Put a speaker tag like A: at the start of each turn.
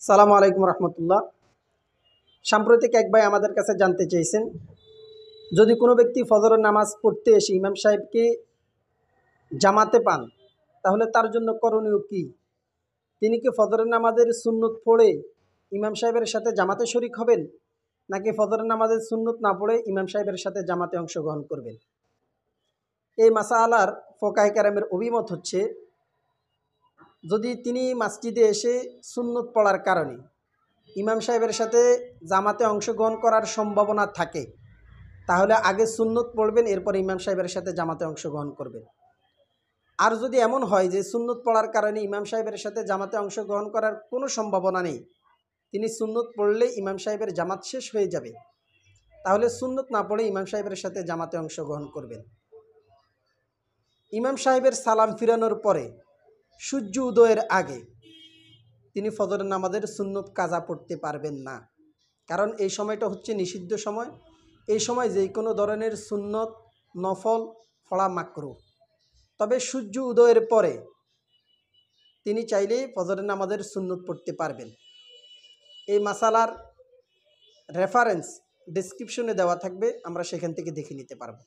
A: সালামু আলাইকুম রহমতুল্লাহ। সাম্প্রতিক এক ভাই আমাদের কাছে জানতে চেয়েছেন, যদি কোনো ব্যক্তি ফজরের নামাজ পড়তে এসে ইমাম সাহেবকে জামাতে পান তাহলে তার জন্য করণীয় কী? তিনি কি ফজরের নামাজের সুন্নত পড়ে ইমাম সাহেবের সাথে জামাতে শরিক হবেন, নাকি ফজরের নামাজের সুন্নত না পড়ে ইমাম সাহেবের সাথে জামাতে অংশগ্রহণ করবেন? এই মাসালার ফোকায়ে কেরামের অভিমত হচ্ছে, যদি তিনি মসজিদে এসে সুন্নত পড়ার কারণে ইমাম সাহেবের সাথে জামাতে অংশগ্রহণ করার সম্ভাবনা থাকে, তাহলে আগে সুন্নত পড়বেন, এরপর ইমাম সাহেবের সাথে জামাতে অংশগ্রহণ করবেন। আর যদি এমন হয় যে সুন্নত পড়ার কারণে ইমাম সাহেবের সাথে জামাতে অংশগ্রহণ করার কোনো সম্ভাবনা নেই, তিনি সুন্নত পড়লে ইমাম সাহেবের জামাত শেষ হয়ে যাবে, তাহলে সুন্নত না পড়ে ইমাম সাহেবের সাথে জামাতে অংশগ্রহণ করবেন। ইমাম সাহেবের সালাম ফিরানোর পরে সূর্য উদয়ের আগে তিনি ফজরের নামাজের সুন্নত কাজা পড়তে পারবেন না, কারণ এই সময়টা হচ্ছে নিষিদ্ধ সময়। এই সময় যে কোনো ধরনের সুন্নত নফল পড়া মাকরুহ। তবে সূর্য উদয়ের পরে তিনি চাইলেই ফজরের নামাজের সুন্নত পড়তে পারবেন। এই মাসালার রেফারেন্স ডেসক্রিপশনে দেওয়া থাকবে, আমরা সেখান থেকে দেখে নিতে পারবো।